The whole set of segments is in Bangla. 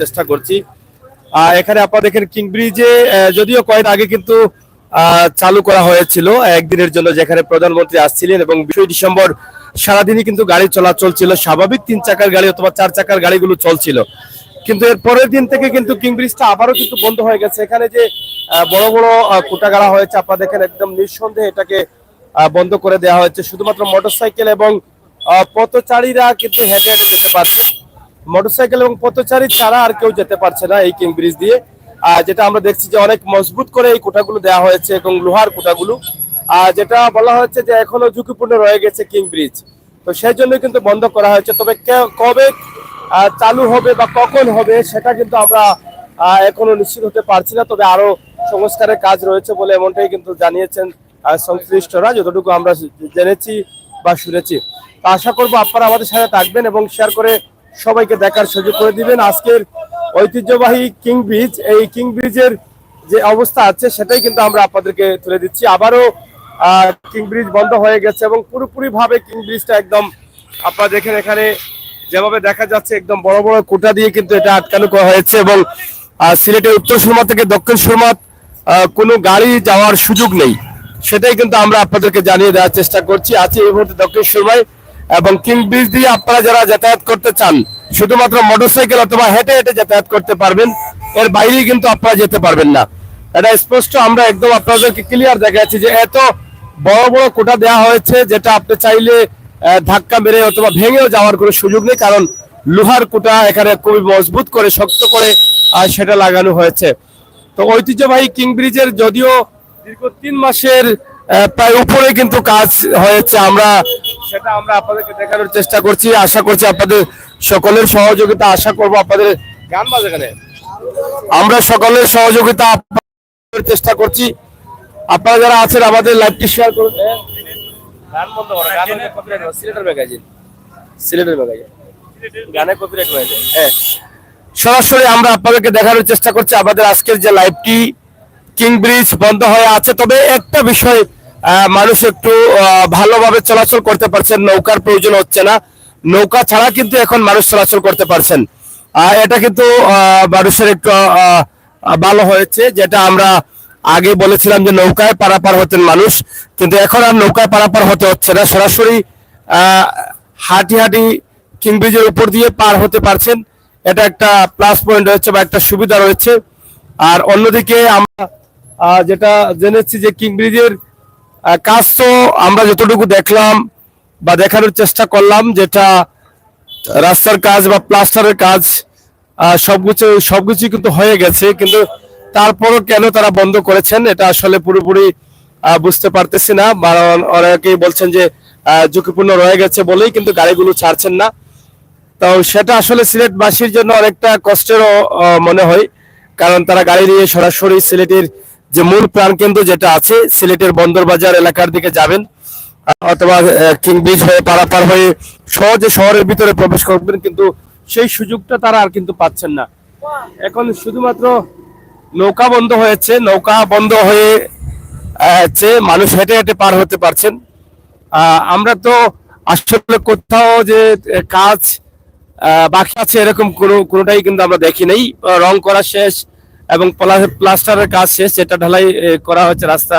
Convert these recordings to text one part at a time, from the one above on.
চেষ্টা করছি। এখানে আপনারা দেখেন কিং ব্রিজে যদিও কয়েকদিন আগে কিন্তু চালু করা হয়েছিল একদিনের জন্য, যেখানে প্রধানমন্ত্রী আসছিলেন এবং 20 ডিসেম্বর সারাদিনই কিন্তু গাড়ি চলাচল ছিল, স্বাভাবিক 3 চাকার গাড়ি অথবা 4 চাকার গাড়িগুলো চলছিল। কিন্তু এর পরের দিন থেকে কিন্তু কিং ব্রিজটা আবারও কিন্তু বন্ধ হয়ে গেছে। এখানে যে বড় বড় খুঁটা গাড়া হয়েছে আপনারা দেখেন, একদম নিঃসন্দেহে এটাকে বন্ধ করে দেওয়া হয়েছে। শুধুমাত্র মোটরসাইকেল এবং পথচারীরা কিন্তু হেঁটে হেঁটে যেতে পারছে, মোটরসাইকেল এবং পথচারী ছাড়া আর কেউ যেতে পারছে না এই কিং ব্রিজ দিয়ে। যেটা আমরা দেখছি যে অনেক মজবুত করে এই কোঠাগুলো দেওয়া হয়েছে এবং লোহার কোঠাগুলো, যেটা বলা হচ্ছে যে এখনো ঝুঁকিপূর্ণ রয়ে গেছে কিং ব্রিজ। তো সেই জন্য কিন্তু বন্ধ করা হয়েছে। তবে কবে চালু হবে বা কখন হবে সেটা কিন্তু আমরা এখনো নিশ্চিত হতে পারছি না। তবে আরো সংস্কারের কাজ রয়েছে বলে এমনটাই কিন্তু জানিয়েছেন সংশ্লিষ্টরা, যতটুকু আমরা জেনেছি বা শুনেছি। তো আশা করবো আপনারা আমাদের সাথে থাকবেন এবং শেয়ার করে সবাইকে দেখার সুযোগ করে দিবেন আজকের ঐতিহ্যবাহী কিং ব্রিজ। এই কিং ব্রিজের যে অবস্থা আছে সেটাই কিন্তু আমরা আপনাদেরকে তুলে দিচ্ছি। আবারও কিং ব্রিজ বন্ধ হয়ে গেছে এবং পুরোপুরি ভাবে কিং ব্রিজটা একদম আপনারা দেখেন এখানে যেভাবে দেখা যাচ্ছে একদম বড় বড় কোটা দিয়ে কিন্তু এটা আটকানো করা হয়েছে এবং সিলেটের উত্তর সুরমা থেকে দক্ষিণ সুরমা কোনো গাড়ি যাওয়ার সুযোগ নেই, সেটাই কিন্তু আমরা আপনাদেরকে জানিয়ে দেওয়ার চেষ্টা করছি। আছি এই মুহূর্তে দক্ষিণ সুরমায় এবং কিং ব্রিজ দিয়ে আপনারা যারা যাতায়াত করতে চান শুধুমাত্র মোটরসাইকেল অথবা হেঁটে হেঁটে যাতায়াত করতে পারবেন, এর বাইরেই কিন্তু আপনারা যেতে পারবেন না। এটা স্পষ্ট আমরা একদম আপনাদেরকে ক্লিয়ার দেখাচ্ছি যে এত বড় বড় কোটা দেওয়া হয়েছে, যেটা আপনি চাইলে ধাক্কা মেরে অথবা ভেঙেও যাওয়ার কোনো সুযোগ নেই, কারণ লোহার কোটা এখানে খুবই মজবুত করে শক্ত করে সেটা লাগানো হয়েছে। তো ঐতিহ্যবাহী কিং ব্রিজের যদিও দীর্ঘ 3 মাসের প্রায় উপরে কিন্তু কাজ হয়েছে, সেটা আমরা আপনাদেরকে দেখানোর চেষ্টা করছি। আশা করছি আপনাদের সকলের সহযোগিতা, আশা করব আপনাদের গান বাজে এখানে আমরা সকলের সহযোগিতা চেষ্টা করছি। আপনারা যারা আছেন আমাদের লাইভটি শেয়ার করুন। গান বন্ধ করো, গান কপিরাইট হবে, সিলেটের ম্যাগাজিন, সিলেটের ম্যাগাজিন গানে কপিরাইট হয়ে যায়। হ্যাঁ, সরাসরি আমরা আপনাদেরকে দেখানোর চেষ্টা করছি আমাদের আজকের যে লাইভটি। কিং ব্রিজ বন্ধ হয়ে আছে, তবে একটা বিষয় মানুষ একটু ভালোভাবে চলাচল করতে পারছেন, নৌকার প্রয়োজন হচ্ছে না। নৌকা ছাড়া কিন্তু এখন মানুষ চলাচল করতে পারছেন, এটা কিন্তু মানুষের একটু ভালো হয়েছে। যেটা আমরা আগে বলেছিলাম যে নৌকায় পারাপার হতেন মানুষ, কিন্তু এখন আর নৌকায় পারাপার হতে হচ্ছে না, সরাসরি হাঁটি হাঁটি কিং ব্রিজের উপর দিয়ে পার হতে পারছেন। এটা একটা প্লাস পয়েন্ট রয়েছে বা একটা সুবিধা রয়েছে। আর অন্যদিকে আমরা যেটা জেনেছি যে কিং ব্রিজের কাজ তো আমরা যতটুকু দেখলাম বা দেখানোর চেষ্টা করলাম, যেটা রাস্তার কাজ বা প্লাস্টারের কাজ সবকিছু কিন্তু হয়ে গেছে, কিন্তু তারপরও কেন তারা বন্ধ করেছেন এটা আসলে পুরোপুরি বুঝতে পারতেছি না। অনেকেই বলছেন যে ঝুঁকিপূর্ণ রয়ে গেছে বলেই কিন্তু গাড়িগুলো ছাড়ছেন না। তো সেটা আসলে সিলেটবাসীর জন্য অনেকটা কষ্টেরও মনে হয়, কারণ তারা গাড়ি নিয়ে সরাসরি সিলেটের যে মূল প্রাণকেন্দ্র যেটা আছে সিলেটের বন্দরবাজার এলাকার দিকে যাবেন, অথবা কিং ব্রিজ হয়ে পারাপার হয়ে সহজে শহরের ভিতরে প্রবেশ করবেন, কিন্তু সেই সুযোগটা তারা আর কিন্তু পাচ্ছেন না। এখন শুধুমাত্র নৌকা বন্ধ হয়েছে, নৌকা বন্ধ হয়ে মানুষ হেঁটে হেঁটে পার হতে পারছেন। আমরা তো আসলে কোথাও যে কাজ বাকি আছে এরকম কোনোটাই কিন্তু আমরা দেখি নাই। রং করা শেষ এবং প্লাস্টারের কাজ শেষ, যেটা ঢালাই করা হয়েছে, রাস্তা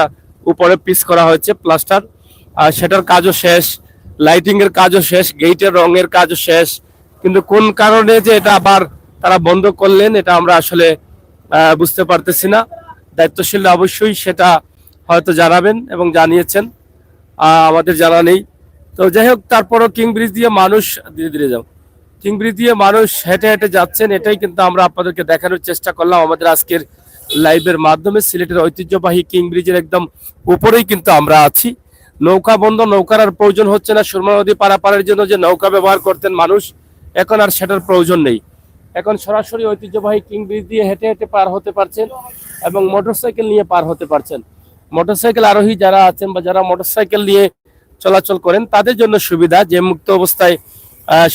উপরে পিচ করা হয়েছে প্লাস্টার, সেটার কাজও শেষ, লাইটিং এর কাজও শেষ, গেটের রঙের কাজও শেষ। কিন্তু কোন কারণে যে এটা আবার তারা বন্ধ করলেন এটা আমরা আসলে বুঝতে পারতেছি না। দায়িত্বশীল অবশ্যই সেটা হয়তো জানাবেন এবং জানিয়েছেন, আমাদের জানা নেই। তো যাই হোক, তারপরও কিং ব্রিজ দিয়ে মানুষ ধীরে ধীরে যাও, কিং ব্রিজ দিয়ে মানুষ হেঁটে হেঁটে যাচ্ছেন, এটাই কিন্তু আমরা আপনাদেরকে দেখানোর চেষ্টা করলাম আমাদের আজকের লাইভের মাধ্যমে। সিলেটের ঐতিহ্যবাহী কিং ব্রিজের একদম উপরেই কিন্তু আমরা আছি। নৌকা বন্ধ, নৌকার আর প্রয়োজন হচ্ছে না। সুরমা নদী পারাপারের জন্য যে নৌকা ব্যবহার করতেন মানুষ, এখন আর সেটার প্রয়োজন নেই। এখন সরাসরি ঐতিহ্যবাহী কিং ব্রিজ দিয়ে হেঁটে হেঁটে পার হতে পারছেন এবং মোটরসাইকেল নিয়ে পার হতে পারছেন। মোটরসাইকেল আরোহী যারা আছেন বা যারা মোটরসাইকেল নিয়ে চলাচল করেন তাদের জন্য সুবিধা, যে মুক্ত অবস্থায়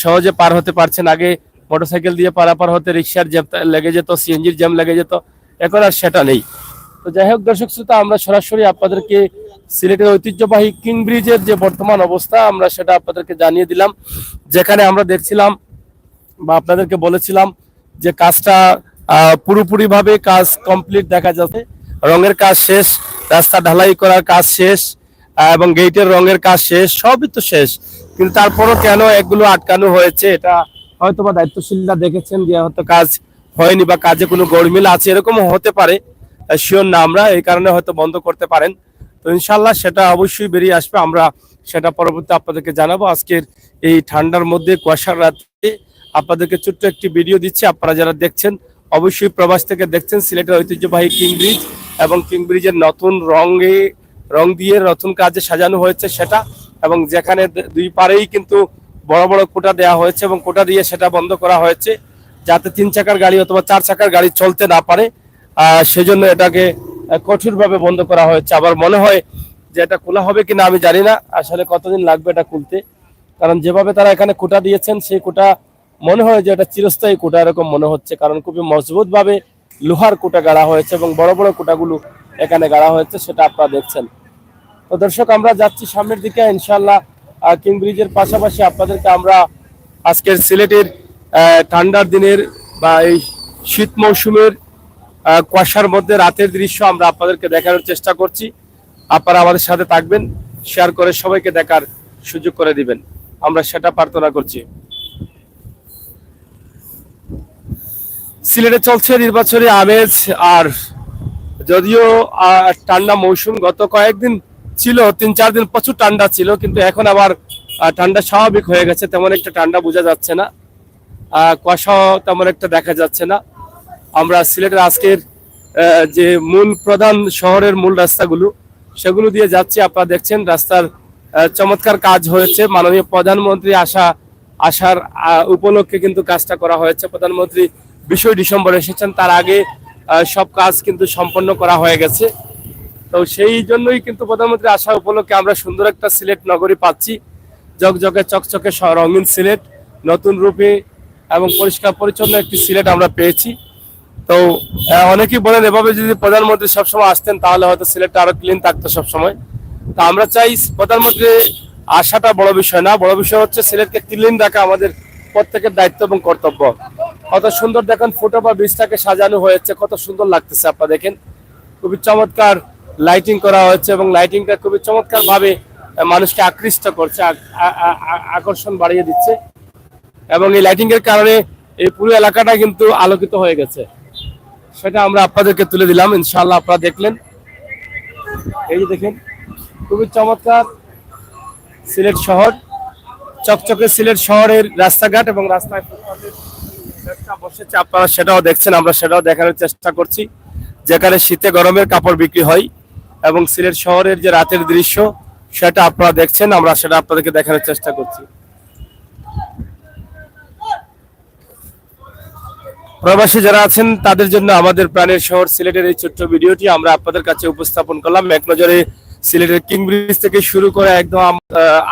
সহজে পার হতে পারছেন। আগে মোটরসাইকেল দিয়ে পারাপার হতে রিক্সার জ্যাম লেগে যেত, সিএনজির জ্যাম লেগে যেত, এখন আর সেটা নেই। তো যাই হোক দর্শক শ্রোতা, আমরা সরাসরি আপনাদেরকে সিলেটের ঐতিহ্যবাহী কিং ব্রিজের যে বর্তমান অবস্থা আমরা সেটা আপনাদেরকে জানিয়ে দিলাম, যেখানে আমরা দেখছিলাম বা আপনাদেরকে বলেছিলাম যে কাজটা পুরোপুরি ভাবে কাজ কমপ্লিট দেখা যাচ্ছে। রঙের কাজ শেষ, রাস্তা ঢালাই করার কাজ শেষ, এবং গেটের রঙের কাজ শেষ, সবই তো শেষ, কিন্তু তারপরও কেন এগুলো আটকানো হয়েছে, এটা হয়তো বা দায়িত্বশীলরা দেখেছেন যে হয়তো কাজ হয়নি বা কাজে কোনো গরমিল আছে, এরকমও হতে পারে, শিওর না আমরা, এই কারণে হয়তো বন্ধ করতে পারেন। তো ইনশাল্লাহ সেটা অবশ্যই বেরিয়ে আসবে, আমরা সেটা পরবর্তী আপনাদেরকে জানাবো। আজকের এই ঠান্ডার মধ্যে কুয়াশার রাতে আপনাদেরকে ছোট্ট একটি ভিডিও দিচ্ছি। আপনারা যারা দেখছেন অবশ্যই প্রবাস থেকে দেখছেন, সিলেটের ঐতিহ্যবাহী কিং ব্রিজ এবং কিং ব্রিজের নতুন রং দিয়ে নতুন কাজে সাজানো হয়েছে সেটা, এবং যেখানে দুই পারেই কিন্তু বড় বড় কোটা দেওয়া হয়েছে এবং কোটা দিয়ে সেটা বন্ধ করা হয়েছে যাতে 3 চাকার গাড়ি অথবা 4 চাকার গাড়ি চলতে না পারে, সেজন্য এটাকে কঠোরভাবে বন্ধ করা হয়েছে। আবার মনে হয় যে এটা খোলা হবে কিনা আমি জানি না, আসলে কতদিন লাগবে এটা খুলতে, কারণ যেভাবে তারা এখানে কোটা দিয়েছেন সেই কোটা মনে হয় যে এটা চিরস্থায়ী কোটা এরকম মনে হচ্ছে, কারণ খুবই মজবুত ভাবে লোহার কোটা গাড়া হয়েছে এবং বড় বড় কোটাগুলো এখানে গাড়া হয়েছে, সেটা আপনারা দেখছেন। তো দর্শক, আমরা যাচ্ছি সামনের দিকে ইনশাআল্লাহ। কিং ব্রিজের পাশাপাশি আপনাদেরকে আমরা আজকের সিলেটের ঠান্ডার দিনের বা এই শীত মৌসুমের কুয়াশার মধ্যে রাতের দৃশ্য আমরা আপনাদেরকে দেখানোর চেষ্টা করছি। আপনারা আমাদের সাথে থাকবেন, শেয়ার করে সবাইকে দেখার সুযোগ করে দিবেন, আমরা সেটা প্রার্থনা করছি। সিলেটে চলছে নির্বাচনী আমেজ, আর যদিও ঠান্ডা মৌসুম গত কয়েকদিন ছিল, 3-4 দিন প্রচুর ঠান্ডা ছিল, কিন্তু এখন আবার ঠান্ডা স্বাভাবিক হয়ে গেছে, তেমন একটা ঠান্ডা বোঝা যাচ্ছে না, কুয়াশাও তেমন একটা দেখা যাচ্ছে না। আমরা সিলেটের আজকের যে মূল প্রধান শহরের মূল রাস্তাগুলো সেগুলো দিয়ে যাচ্ছি। আপনারা দেখছেন রাস্তার চমৎকার কাজ হয়েছে, মাননীয় প্রধানমন্ত্রী আসার উপলক্ষে কিন্তু কাজটা করা হয়েছে। প্রধানমন্ত্রী 20 ডিসেম্বর এসেছেন, তার আগে সব কাজ কিন্তু সম্পন্ন করা হয়ে গেছে। তো সেই জন্যই কিন্তু প্রধানমন্ত্রী আসা উপলক্ষে আমরা সুন্দর একটা সিলেট নগরী পাচ্ছি, জকজকে চকচকে রঙিন সিলেট, নতুন রূপে এবং পরিষ্কার পরিচ্ছন্ন একটি সিলেট আমরা পেয়েছি। তো অনেকেই বলেন এভাবে যদি প্রধানমন্ত্রী সবসময় আসতেন তাহলে হয়তো সিলেটটা আরো ক্লিন থাকতো সবসময়। তো আমরা চাই প্রধানমন্ত্রী আসাটা বড় বিষয় না, বড় বিষয় হচ্ছে সিলেটকে ক্লিন রাখা আমাদের প্রত্যেকের দায়িত্ব এবং কর্তব্য। কত সুন্দর দেখেন ফুটওভার ব্রিজটাকে সাজানো হয়েছে, কত সুন্দর লাগতেছে, আপনারা দেখেন খুবই চমৎকার লাইটিং করা হয়েছে এবং লাইটিংটা খুবই চমৎকার ভাবে মানুষকে আকৃষ্ট করছে, আকর্ষণ বাড়িয়ে দিচ্ছে, এবং এই লাইটিং এর কারণে এই পুরো এলাকাটা কিন্তু আলোকিত হয়ে গেছে, সেটা আমরা আপনাদেরকে তুলে দিলাম। ইনশাআল্লাহ আপনারা দেখলেন, এই যে দেখেন খুবই চমৎকার সিলেট শহর, চকচকে সিলেট শহরের রাস্তাঘাট এবং রাস্তায় বসেছে, আপনারা সেটাও দেখছেন, আমরা সেটাও দেখানোর চেষ্টা করছি, যেখানে শীতে গরমের কাপড় বিক্রি হয়, এবং সিলেট শহরের যে রাতের দৃশ্য সেটা আপনারা দেখছেন, আমরা সেটা আপনাদেরকে দেখানোর চেষ্টা করছি। প্রবাসী যারা আছেন তাদের জন্য আমাদের প্রাণের শহর সিলেটের এই ছোট্ট ভিডিওটি আমরা আপনাদের কাছে উপস্থাপন করলাম। এক নজরে সিলেটের কিং ব্রিজ থেকে শুরু করে একদম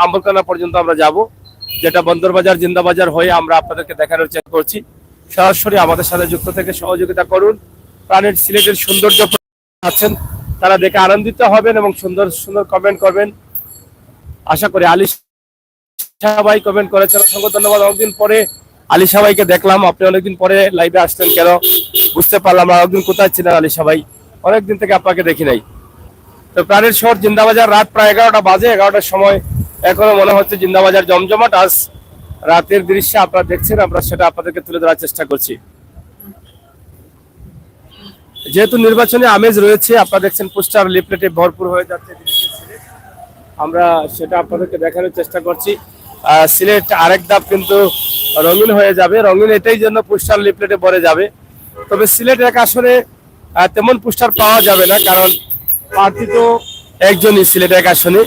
আম্বরকানা পর্যন্ত আমরা যাব, যেটা বন্দরবাজার জিন্দাবাজার হয়ে আমরা আপনাদেরকে দেখানোর চেষ্টা করছি। সরাসরি আমাদের সাথে যুক্ত থেকে সহযোগিতা করুন। প্রাণের সিলেটের সৌন্দর্য আছেন তারা দেখে আনন্দিত হবেন এবং সুন্দর সুন্দর কমেন্ট করবেন। আশা করি আলিশা ভাই কমেন্ট করেছেন, অসংখ্য ধন্যবাদ। অনেকদিন পরে আলিশা ভাইকে দেখলাম, আপনি অনেকদিন পরে লাইভে আসতেন কেন বুঝতে পারলাম না, অনেকদিন কোথায় ছিলেন আলিশা ভাই, অনেকদিন থেকে আপনাকে দেখি নাই। তো প্রাণের শহর জিন্দাবাজার, রাত প্রায় 11টা বাজে, 11টার সময় এখনো মনে হচ্ছে জিন্দাবাজার জমজমাট। আজ রাতের দৃশ্য আপনারা দেখছেন, আমরা সেটা আপনাদেরকে তুলে ধরার চেষ্টা করছি। যেহেতু নির্বাচনে আমেজ রয়েছে, আপনারা দেখছেন পোস্টার লিফলেটে ভরপুর হয়ে যাচ্ছে, আমরা সেটা আপনাদেরকে দেখানোর চেষ্টা করছি। সিলেট আরেক ধাপ কিন্তু রঙিন হয়ে যাবে, রঙিন এটাই জন্য পোস্টার লিফলেটে ভরে যাবে। তবে সিলেট এক আসনে তেমন পোস্টার পাওয়া যাবে না, কারণ প্রার্থী তো একজনই সিলেট এক আসনে,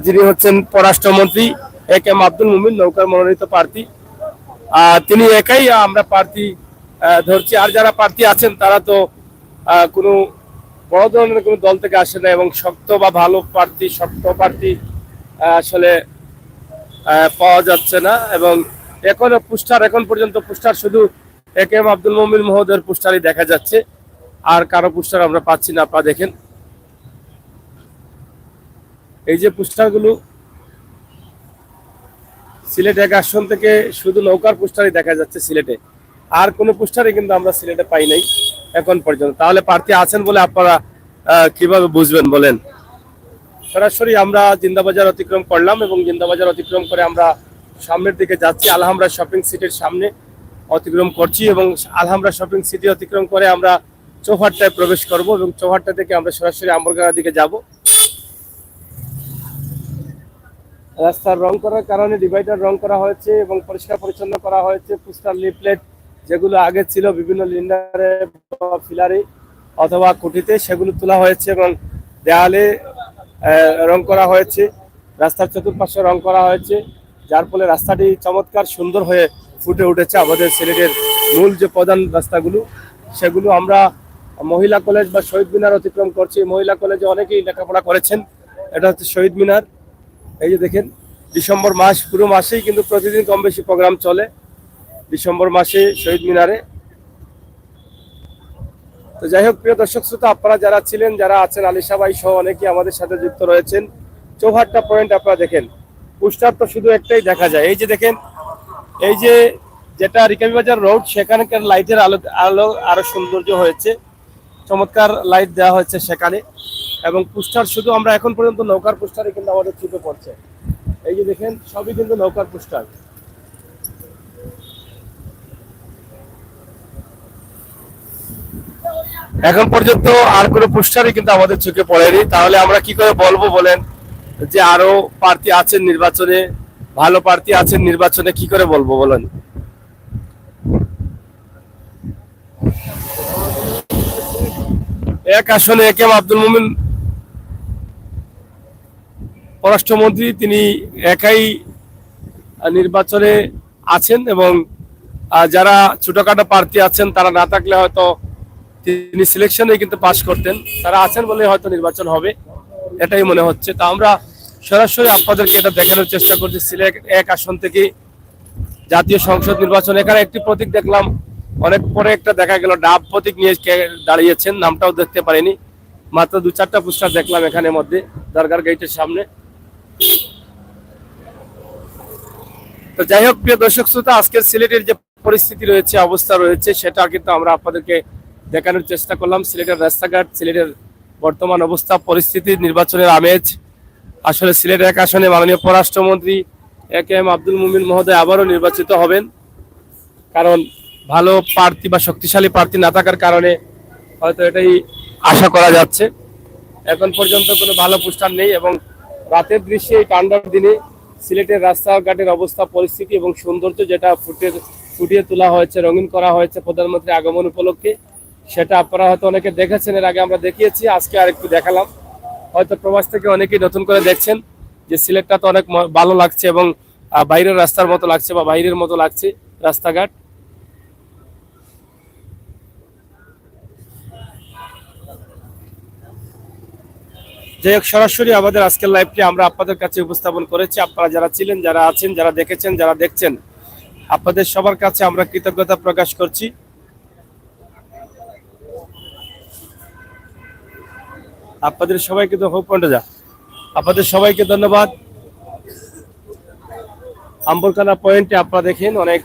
যিনি হচ্ছেন পররাষ্ট্রমন্ত্রী AK আব্দুল মুমিন, নৌকার মনোনীত প্রার্থী। তিনি একাই আমরা প্রার্থী ধরছি, আর যারা প্রার্থী আছেন তারা তো কোনো বড় ধরনের কোনো দল থেকে আসে না, এবং শক্ত বা ভালো প্রার্থী, শক্ত প্রার্থী আসলে পাওয়া যাচ্ছে না। এবং এখন পর্যন্ত পোস্টার শুধু AK আব্দুল মুমিন মহোদয়ের পোস্টারই দেখা যাচ্ছে, আর কারো পোস্টার আমরা পাচ্ছি না। আপনারা দেখেন এই যে পোস্টারগুলো, সিলেট এক আসন থেকে শুধু নৌকার পোস্টারই দেখা যাচ্ছে সিলেটে, আর কোনো পোস্টারই কিন্তু আমরা সিলেটে পাই নাই এখন পর্যন্ত। তাহলে প্রার্থী আছেন বলে আপনারা কিভাবে বুঝবেন বলেন? সরাসরি আমরা জিন্দাবাজার অতিক্রম করলাম এবং জিন্দাবাজার অতিক্রম করে আমরা সামনের দিকে যাচ্ছি, আলহামরা শপিং সিটির সামনে অতিক্রম করছি এবং আলহামরা শপিং সিটি অতিক্রম করে আমরা চৌহাট্টায় প্রবেশ করব এবং চৌহাট্টা থেকে আমরা সরাসরি আম্বরখানার দিকে যাব। রাস্তার রং করার কারণে ডিভাইডার রং করা হয়েছে এবং পরিষ্কার পরিচ্ছন্ন করা হয়েছে। পোস্টার লিফলেট যেগুলো আগে ছিল বিভিন্ন লিন্ডারে ফিলারে অথবা কুটিতে, সেগুলো তোলা হয়েছে এবং দেয়ালে রং করা হয়েছে, রাস্তার চতুর্পাশে রং করা হয়েছে, যার ফলে রাস্তাটি চমৎকার সুন্দর হয়ে ফুটে উঠেছে। আমাদের সিলেটের মূল যে প্রধান রাস্তাগুলো সেগুলো আমরা মহিলা কলেজ বা শহীদ মিনার অতিক্রম করছি। মহিলা কলেজে অনেকেই লেখাপড়া করেছেন, এটা হচ্ছে শহীদ মিনার। এই যে দেখেন, ডিসেম্বর মাস পুরো মাসেই কিন্তু প্রতিদিন কম বেশি প্রোগ্রাম চলে ডিসেম্বর মাসে শহীদ মিনারে। তো যাই হোক, প্রিয় দর্শক শ্রোতা, আপনারা যারা ছিলেন, যারা আছেন, আলিশা ভাই সহ অনেকেই আমাদের সাথে যুক্ত রয়েছেন। চৌহাট্টা পয়েন্ট আপনারা দেখেন, পোস্টার তো শুধু একটাই দেখা যায়। এই যে দেখেন, এই যে যেটা রিকাবি বাজার রোড, সেখানকার লাইটের আলো আরো সৌন্দর্য হয়েছে, চমৎকার লাইট দেওয়া হয়েছে সেখানে। এবং পোস্টার শুধু আমরা এখন পর্যন্ত নৌকার পোস্টারই কিন্তু আমাদের চোখে পড়ছে। এই যে দেখেন, সবই কিন্তু নৌকার পোস্টার। এখন পর্যন্ত আর কোনো পোস্টারই কিন্তু আমাদের চোখে পড়েনি। তাহলে আমরা কি করে বলবো বলেন যে আরো প্রার্থী আছেন নির্বাচনে, ভালো প্রার্থী আছেন নির্বাচনে, কি করে বলবো বলেন? এক আসনে এ কে এম আব্দুল মোমিন পররাষ্ট্রমন্ত্রী, তিনি একাই নির্বাচনে আছেন এবং যারা ছোটখাটো প্রার্থী আছেন তারা না থাকলে হয়তো তিনি সিলেকশনে কিন্তু পাস করতেন। তারা আছেন বলে হয়তো নির্বাচন হবে, এটাই মনে হচ্ছে। তা আমরা সরাসরি আপনাদেরকে এটা দেখানোর চেষ্টা করছি। সিলেট এক আসন থেকে জাতীয় সংসদ নির্বাচন, এখানে একটি প্রতীক দেখলাম, অনেক পরে একটা দেখা গেল ডাব প্রতীক নিয়ে দাঁড়িয়েছেন, নামটাও দেখতে পারিনি। মাত্র 2-4টা পোস্টার দেখলাম এখানে মধ্যে দরগার গেটের সামনে। তো যাই হোক, প্রিয় দর্শক শ্রোতা, আজকের সিলেটের যে পরিস্থিতি রয়েছে, অবস্থা রয়েছে, সেটা কিন্তু আমরা আপনাদেরকে দেখানোর চেষ্টা করলাম। সিলেটের রাস্তাঘাট, সিলেটের বর্তমান অবস্থা, পরিস্থিতি, নির্বাচনের আমেজ। আসলে সিলেট এক আসনে মাননীয় পররাষ্ট্রমন্ত্রী এ কে এম আব্দুল মোমিন মহোদয় আবারও নির্বাচিত হবেন, কারণ ভালো প্রার্থী বা শক্তিশালী প্রার্থী না থাকার কারণে হয়তো এটাই আশা করা যাচ্ছে। এখন পর্যন্ত কোনো ভালো পোস্টার নেই এবং রাতের দৃশ্যে, এই ঠান্ডার দিনে সিলেটের রাস্তাঘাটের অবস্থা, পরিস্থিতি এবং সৌন্দর্য যেটা ফুটিয়ে তোলা হয়েছে, রঙিন করা হয়েছে প্রধানমন্ত্রী আগমন উপলক্ষে, সেটা আপনারা হয়তো অনেকে দেখেছেন, এর আগে আমরা দেখিয়েছি, আজকে আর একটু দেখালাম। হয়তো প্রবাস থেকে অনেকেই নতুন করে দেখছেন যে সিলেটটা তো অনেক ভালো লাগছে এবং বাইরের রাস্তার মতো লাগছে বা বাইরের মতো লাগছে রাস্তাঘাট। যাই হোক, সরাসরি আমাদের আজকের লাইভটি আমরা আপনাদের কাছে উপস্থাপন করেছি। আপনারা যারা ছিলেন, যারা আছেন, যারা দেখেছেন, যারা দেখছেন, আপনাদের সবার কাছে আমরা কৃতজ্ঞতা প্রকাশ করছি। আপনাদের সবাইকে তো আপনাদের সবাইকে ধন্যবাদ। আম্বরখানা পয়েন্টে আপনারা দেখেন অনেক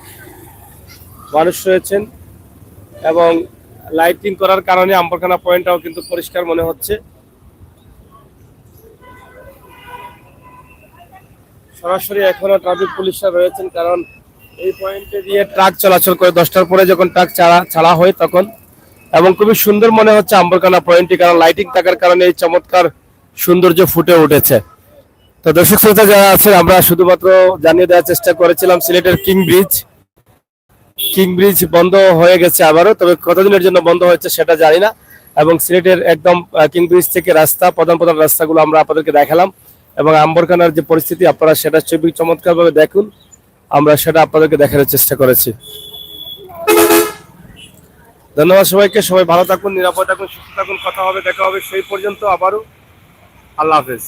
মানুষ রয়েছেন এবং লাইটিং করার কারণে আম্বরখানা পয়েন্টটাও কিন্তু পরিষ্কার মনে হচ্ছে। সরাসরি এখনো ট্রাফিক পুলিশরা রয়েছেন, কারণ এই পয়েন্টে দিয়ে ট্রাক চলাচল করে 10টার পরে যখন ট্রাক ছাড়া হয় তখন। এবং খুবই সুন্দর মনে হচ্ছে আম্বরখানা পয়েন্টটি, কারণ লাইটিং থাকার কারণে এই চমৎকার সৌন্দর্য ফুটে উঠেছে। তো দর্শক শ্রোতা যারা আছেন, আমরা শুধুমাত্র জানিয়ে দেওয়ার চেষ্টা করেছিলাম সিলেটের কিং ব্রিজ বন্ধ হয়ে গেছে আবারও, তবে কতদিনের জন্য বন্ধ হয়েছে সেটা জানি না। এবং সিলেটের একদম কিং ব্রিজ থেকে প্রধান রাস্তাগুলো আমরা আপনাদেরকে দেখালাম এবং আম্বরখানার যে পরিস্থিতি আপনারা সেটা ছবি চমৎকারভাবে দেখুন, আমরা সেটা আপনাদেরকে দেখানোর চেষ্টা করেছি। ধন্যবাদ সবাইকে, সবাই ভালো থাকুন, নিরাপদ থাকুন, সুস্থ থাকুন। কথা হবে, দেখা হবে সেই পর্যন্ত আবারও। আল্লাহ হাফেজ।